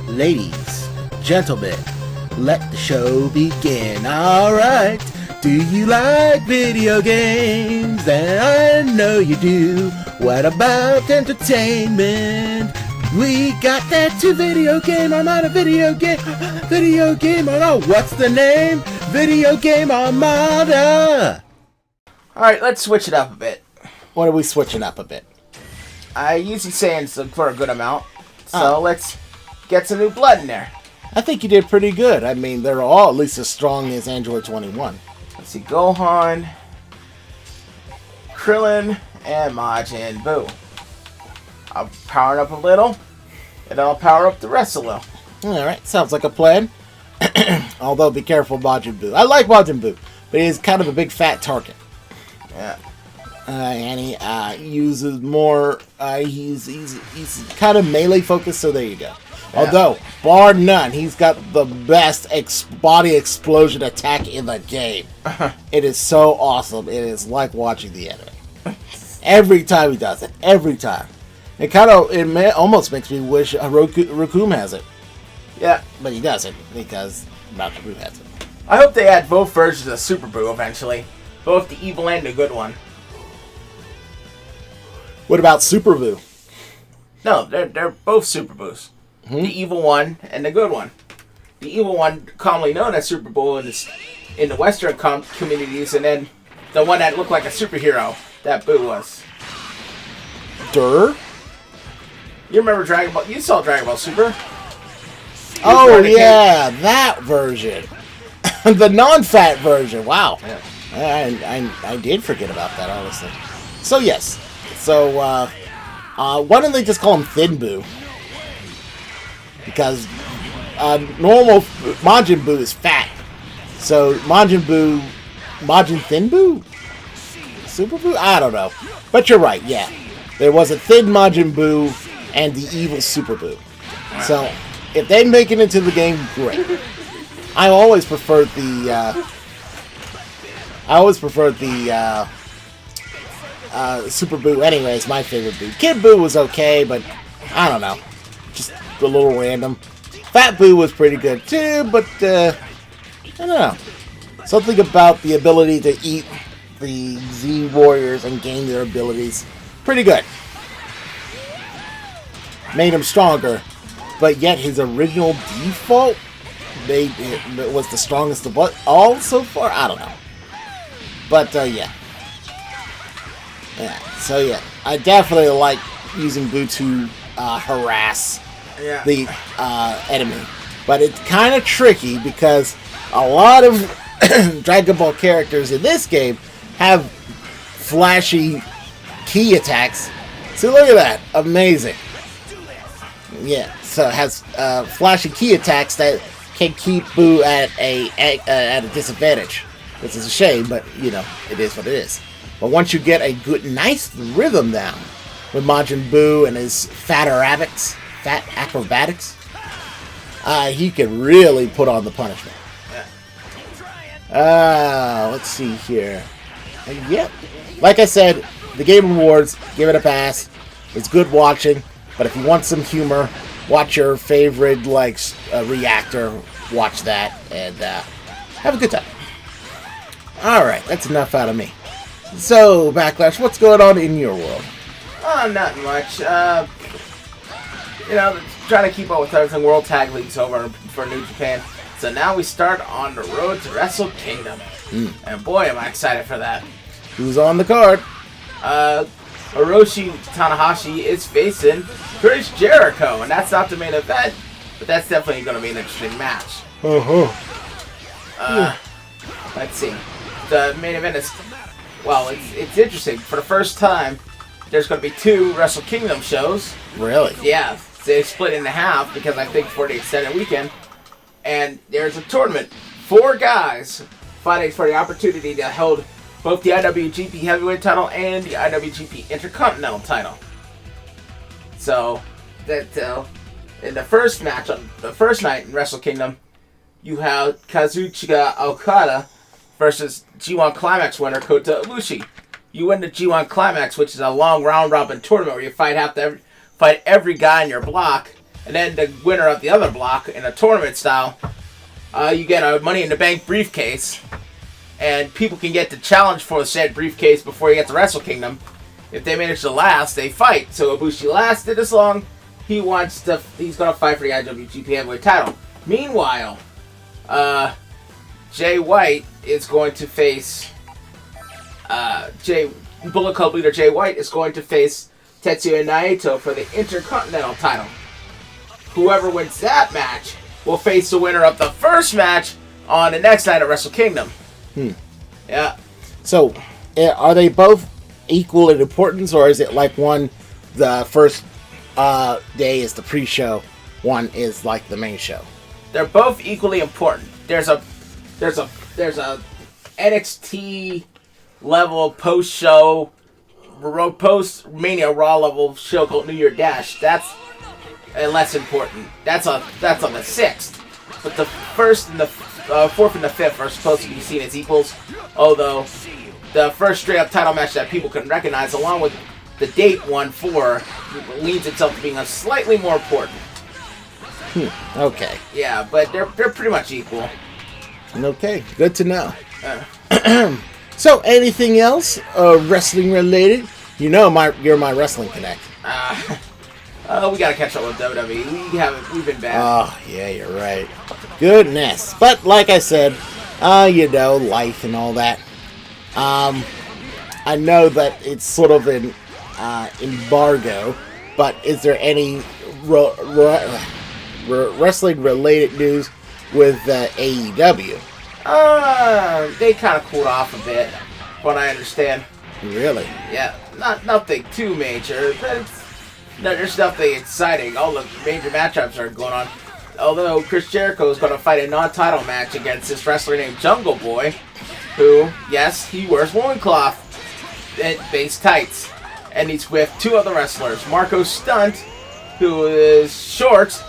Ladies, gentlemen, let the show begin. Alright, do you like video games? And I know you do. What about entertainment? We got that too. Video game, I'm on a video game. Video game, oh, what's the name? Video Game Armada. Alright, let's switch it up a bit. What are we switching up a bit? I usually say it's for a good amount, so let's get some new blood in there. I think you did pretty good. I mean, they're all at least as strong as Android 21. Let's see, Gohan, Krillin, and Majin Buu. I'll power it up a little, and I'll power up the rest a little. Alright, sounds like a plan. Although, be careful, Majin Buu. I like Majin Buu, but he's kind of a big fat target. Yeah. And he uses more. He's kind of melee focused, so there you go. Yeah. Although, bar none, he's got the best body explosion attack in the game. It is so awesome. It is like watching the anime. Every time he does it, every time. It almost makes me wish Raccoon has it. Yeah, but he doesn't because Majin Buu has it. I hope they add both versions of Super Buu eventually, both the evil and the good one. What about Super Buu? No, they're both Super Buus. The evil one and the good one. The evil one, commonly known as Super Buu in the Western communities, and then the one that looked like a superhero, that Buu was. Durr? You remember Dragon Ball? You saw Dragon Ball Super. Oh, yeah, that version. The non-fat version. Wow. Yeah. I did forget about that, honestly. So, yes. So, why don't they just call him Thin Buu? Because normal Majin Buu is fat. So, Majin Thin Buu? Super Buu? I don't know. But you're right, yeah. There was a thin Majin Buu and the evil Super Buu. So, if they make it into the game, great. I always preferred the Super Buu anyway. It's my favorite Buu. Kid Buu was okay, but I don't know. Just a little random. Fat Buu was pretty good too, but I don't know. Something about the ability to eat the Z Warriors and gain their abilities. Pretty good. Made him stronger, but yet his original default was the strongest of all so far? I don't know. But, yeah. So, yeah. I definitely like using Buu to harass the enemy. But it's kind of tricky because a lot of Dragon Ball characters in this game have flashy key attacks. So look at that. Amazing. Yeah, so it has flashy key attacks that can keep Buu at a disadvantage. Which is a shame, but, you know, it is what it is. But once you get a good, nice rhythm down with Majin Buu and his fat acrobatics, he can really put on the punishment. Let's see here. Yep. Like I said, the Game Awards, give it a pass. It's good watching, but if you want some humor, watch your favorite, reactor, watch that, and have a good time. Alright, that's enough out of me. So, Backlash, what's going on in your world? Not much. Trying to keep up with everything. World Tag League's over for New Japan. So now we start on the road to Wrestle Kingdom. And boy, am I excited for that. Who's on the card? Hiroshi Tanahashi is facing Chris Jericho. And that's not the main event, but that's definitely going to be an interesting match. Let's see. The main event is... Well, it's interesting. For the first time, there's going to be 2 Wrestle Kingdom shows. Really? Yeah. They split into half because I think for the extended weekend. And there's a tournament. 4 guys fighting for the opportunity to hold both the IWGP Heavyweight title and the IWGP Intercontinental title. So, that in the first match, on the first night in Wrestle Kingdom, you have Kazuchika Okada versus G1 Climax winner Kota Ibushi. You win the G1 Climax, which is a long round-robin tournament where you fight every guy in your block, And then the winner of the other block in a tournament style, you get a Money in the Bank briefcase. And people can get the challenge for the said briefcase before you get to Wrestle Kingdom. If they manage to last, they fight. So Ibushi lasted this long. He's going to fight for the IWGP Heavyweight title. Meanwhile, Jay White is going to face Bullet Club leader Jay White is going to face Tetsuya Naito for the Intercontinental title. Whoever wins that match will face the winner of the first match on the next night at Wrestle Kingdom. Yeah. So, are they both equal in importance, or is it like one, the first day is the pre-show, one is like the main show? They're both equally important. There's a NXT level post-show, post-Mania Raw level show called New Year Dash. That's less important. That's on the 6th. But the first and the 4th and the 5th are supposed to be seen as equals. Although the first straight-up title match that people can recognize, along with the date 1-4, leads itself to being a slightly more important. Okay. Yeah, but they're pretty much equal. Okay, good to know. So, anything else wrestling related? You know, you're my Wrestling Connect. We gotta catch up with WWE. We've been bad. Oh, yeah, you're right. Goodness. But like I said, life and all that. I know that it's sort of an embargo, but is there any wrestling related news with AEW? They kind of cooled off a bit, what I understand. Really? Yeah, nothing too major, but there's nothing exciting. All the major matchups are going on. Although Chris Jericho is going to fight a non-title match against this wrestler named Jungle Boy, who, yes, he wears loincloth and base tights. And he's with two other wrestlers. Marco Stunt, who is short,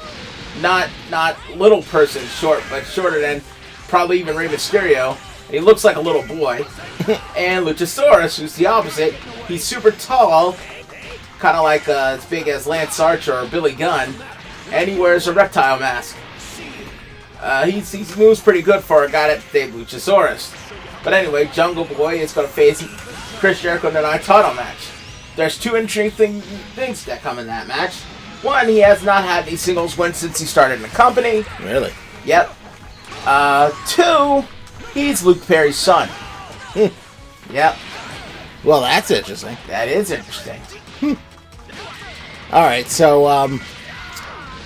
not little person short, but shorter than probably even Rey Mysterio. And he looks like a little boy. And Luchasaurus, who's the opposite. He's super tall, kind of like as big as Lance Archer or Billy Gunn. And he wears a reptile mask. He moves pretty good for a guy that's named Luchasaurus. But anyway, Jungle Boy is going to face Chris Jericho in a title match. There's two interesting things that come in that match. One, he has not had any singles win since he started in the company. Really? Yep. Two, he's Luke Perry's son. Yep. Well, that's interesting. That is interesting. Alright, so,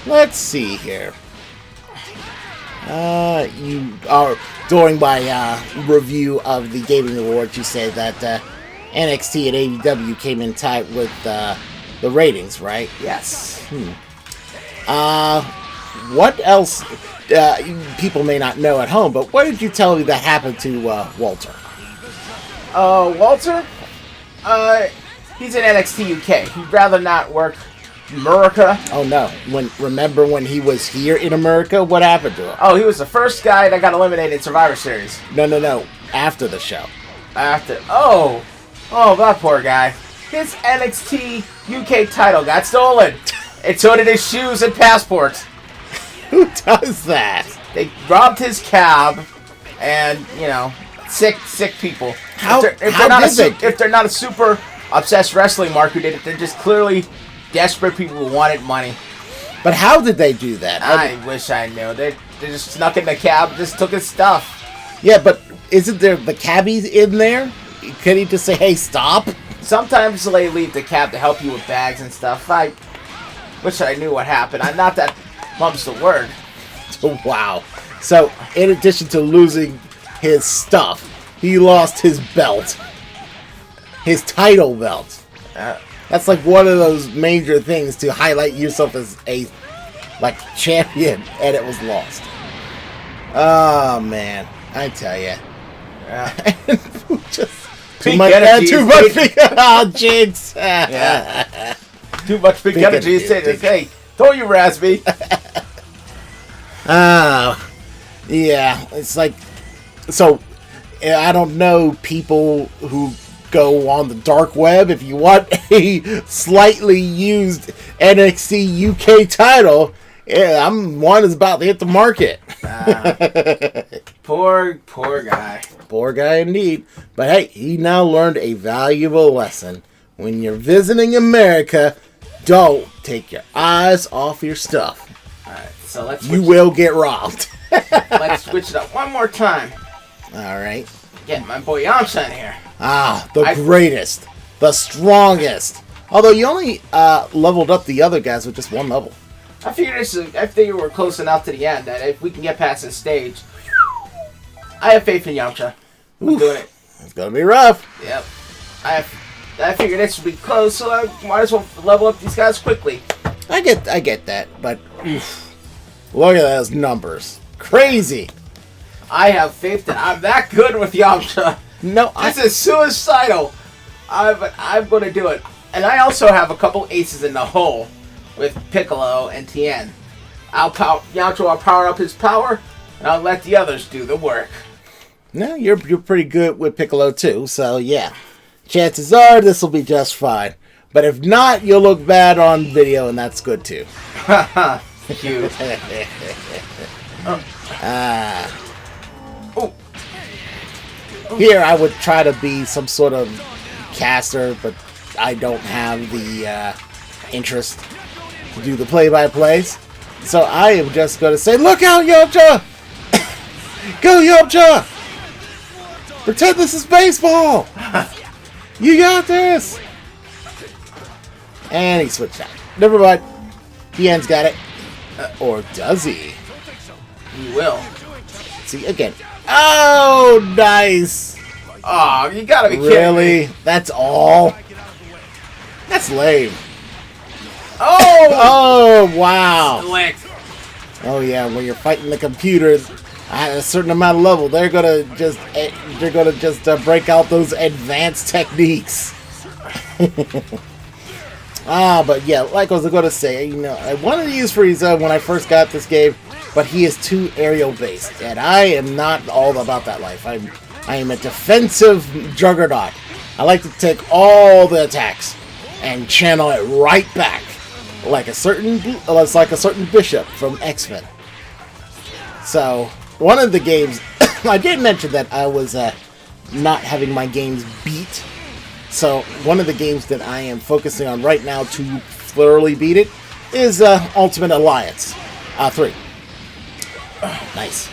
let's see here. You are, during my review of the Gaming Awards, you said that NXT and AEW came in tight with the ratings, right? Yes. What else? People may not know at home, but what did you tell me that happened to Walter? Walter? He's in NXT UK. He'd rather not work America. Oh no! Remember when he was here in America? What happened to him? Oh, he was the first guy that got eliminated in Survivor Series. No. After the show. Oh, that poor guy. His NXT UK title got stolen. And so did his shoes and passports. Who does that? They robbed his cab, and sick people. If they're not a super obsessed wrestling mark who did it, they're just clearly desperate people who wanted money. But how did they do that? I wish I knew. They just snuck in the cab, and just took his stuff. Yeah, but isn't there the cabbie in there? Can he just say, "Hey, stop"? Sometimes they leave the cab to help you with bags and stuff. I wish I knew what happened. I'm not that mum's the word. Wow. So, in addition to losing his stuff, he lost his belt. His title belt. That's like one of those major things to highlight yourself as a champion, and it was lost. Oh man, I tell you. Just too much jinx. Yeah. Too much big energy. Hey, told you, Raspy. Yeah. It's like, so I don't know people who go on the dark web. If you want a slightly used NXT UK title, Yeah, one is about to hit the market. Poor guy. Poor guy indeed. But hey, he now learned a valuable lesson. When you're visiting America, don't take your eyes off your stuff. Alright, so let's You will get robbed. Let's switch it up one more time. Alright. Get my boy Yamcha in here. The greatest. The strongest. Although you only leveled up the other guys with just one level. I figure we're close enough to the end that if we can get past this stage, I have faith in Yamcha. I'm doing it. It's gonna be rough. Yep. I figured this would be close, so I might as well level up these guys quickly. I get that, but look at those numbers. Crazy. I have faith that I'm that good with Yamcha. No, This is suicidal. But I'm going to do it. And I also have a couple aces in the hole with Piccolo and Tien. Yamcha will power up his power, and I'll let the others do the work. No, you're pretty good with Piccolo too, so yeah. Chances are this will be just fine. But if not, you'll look bad on video, and that's good too. Haha, cute. Here I would try to be some sort of caster, but I don't have the interest to do the play-by-plays. So I am just going to say, look out, Yamcha! Go, Yamcha! Pretend this is baseball! You got this! And he switched out. Never mind. Tien's got it. Or does he? He will. See, again. Oh, nice! Oh, you gotta be kidding Really? me. That's all? That's lame. Oh! Oh, wow. Select. Oh, yeah, when you're fighting the computers at a certain amount of level, they're gonna just break out those advanced techniques. But yeah, like I was gonna say, I wanted to use Frieza when I first got this game, but he is too aerial based, and I am not all about that life. I am a defensive juggernaut. I like to take all the attacks and channel it right back, like a certain Bishop from X-Men. So one of the games, I did mention that I was not having my games beat. So one of the games that I am focusing on right now to thoroughly beat it is Ultimate Alliance 3. Nice.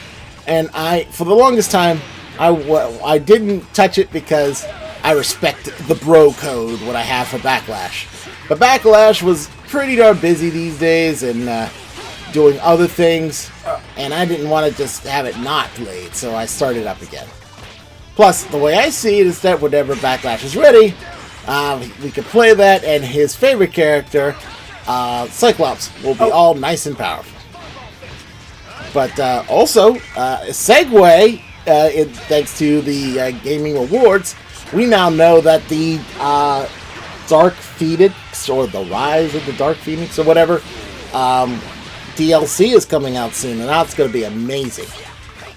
And for the longest time, I didn't touch it because I respect the bro code what I have for Backlash. But Backlash was pretty darn busy these days and doing other things, and I didn't want to just have it not played, so I started up again. Plus, the way I see it is that whenever Backlash is ready, we can play that, and his favorite character, Cyclops, will be all nice and powerful. But also, segue, thanks to the Gaming Awards, we now know that the Dark Phoenix, or the Rise of the Dark Phoenix, or whatever, DLC is coming out soon, and that's going to be amazing.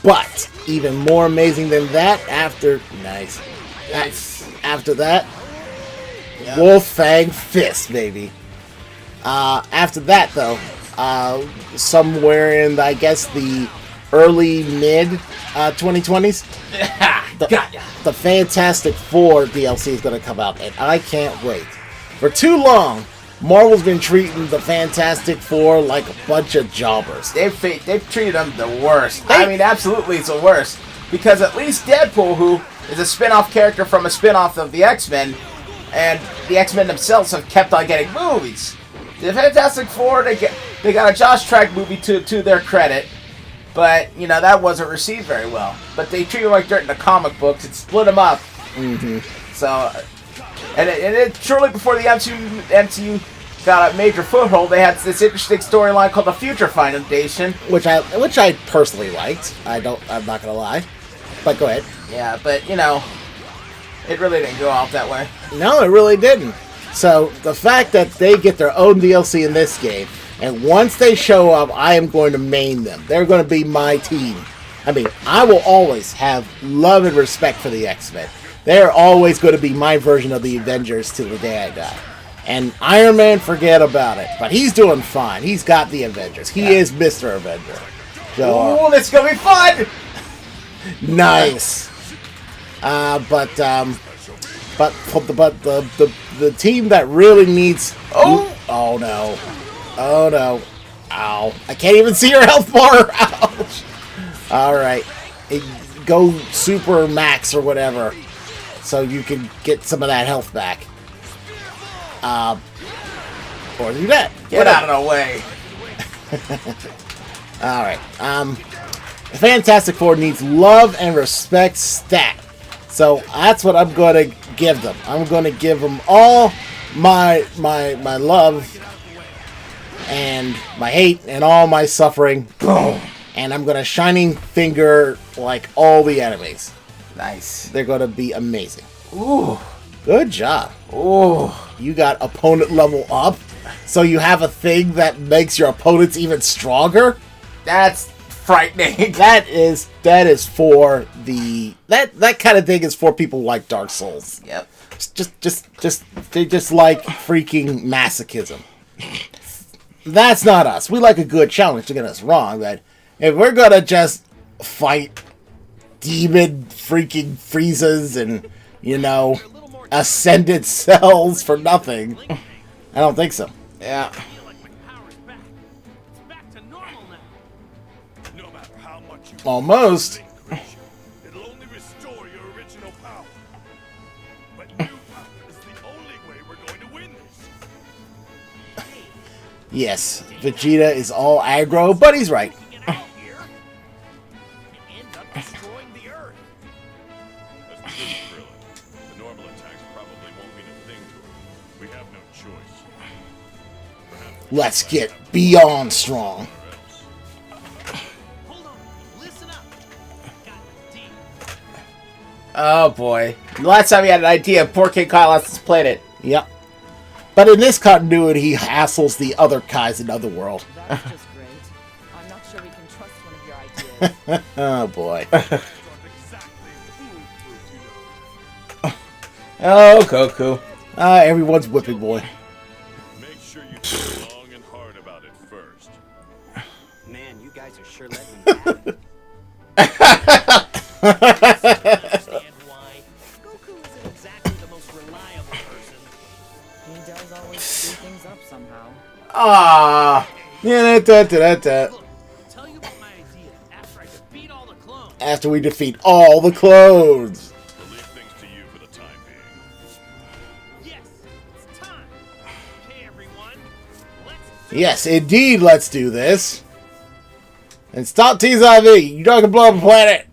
But even more amazing than that, after that, yeah. Wolf Fang Fist, baby. After that, though, somewhere in, I guess, the early mid 2020s, the Fantastic Four DLC is going to come out, and I can't wait. For too long, Marvel's been treating the Fantastic Four like a bunch of jobbers. They've treated them the worst. I mean, absolutely it's the worst. Because at least Deadpool, who is a spin-off character from a spin-off of the X-Men, and the X-Men themselves have kept on getting movies. The Fantastic Four, they got a Josh Trank movie to their credit, but, that wasn't received very well. But they treat them like dirt in the comic books and split them up. Mm-hmm. So, and shortly before the MCU got a major foothold, they had this interesting storyline called the Future Foundation, which I personally liked. I'm not gonna lie, but go ahead. Yeah, but it really didn't go out that way. No, it really didn't. So the fact that they get their own DLC in this game, and once they show up, I am going to main them. They're going to be my team. I mean, I will always have love and respect for the X-Men. They're always going to be my version of the Avengers till the day I die. And Iron Man, forget about it. But he's doing fine. He's got the Avengers. He is Mr. Avenger. So, ooh, this is gonna be fun. Nice. But the team that really needs. Oh no. Oh no. Ow. I can't even see your health bar. Ouch. Alright. Go Super Max or whatever. So you can get some of that health back. Or do that. Get out of the way. Alright. The Fantastic Four needs love and respect stat. So that's what I'm going to give them. I'm going to give them all my love and my hate and all my suffering. Boom. And I'm going to shining finger like all the enemies. Nice. They're going to be amazing. Ooh. Good job. Ooh. You got opponent level up. So you have a thing that makes your opponents even stronger? That's frightening. That is for the that kind of thing is for people like Dark Souls. Yep. They just like freaking masochism. That's not us. We like a good challenge to get us wrong. That if we're gonna just fight demon freaking Friezas and ascended cells for nothing, I don't think so. Yeah. Almost. It'll only restore your original power. But new power is the only way we're going to win this. Yes, Vegeta is all aggro, but he's right. The normal attacks probably won't mean a thing to him. We have no choice. Let's get beyond strong. Oh boy. Last time he had an idea, poor King Kylos played it. Yep. But in this continuity, he hassles the other Kais in Otherworld. That's just great. I'm not sure we can trust one of your ideas. Oh boy. Oh, Goku. Everyone's whipping boy. Make sure you think long and hard about it first. Man, you guys are sure letting me have it. Goku isn't exactly the most reliable person. He does always screw things up somehow. Ah. Yeah, Tell you about my idea. After I defeat all the clones. After we defeat all the clones. We'll leave things to you for the time being. Yes, it's time. Okay, everyone. Let's Yes, indeed, let's do this. And stop TSIV. You don't can blow up a planet.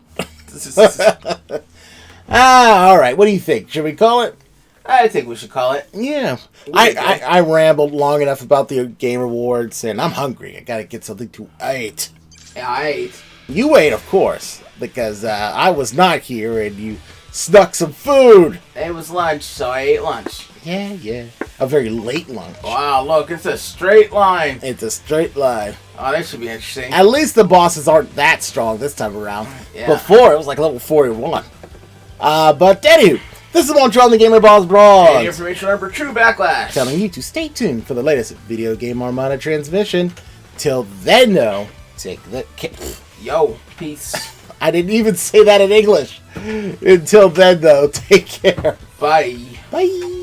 Alright, what do you think? Should we call it? I think we should call it. Yeah. I rambled long enough about the Game Awards, and I'm hungry. I gotta get something to eat. Yeah, I ate. You ate, of course, because I was not here, and you snuck some food. It was lunch, so I ate lunch. Yeah. A very late lunch. Wow, look, it's a straight line. It's a straight line. Oh, that should be interesting. At least the bosses aren't that strong this time around. Yeah. Before, it was like level 41. But anywho, this is Montreal on the Gamer Balls Brawl. Any information on True Backlash. Telling you to stay tuned for the latest Video Game Armada transmission. Till then, though, take the... Yo, peace. I didn't even say that in English. Until then, though, take care. Bye. Bye.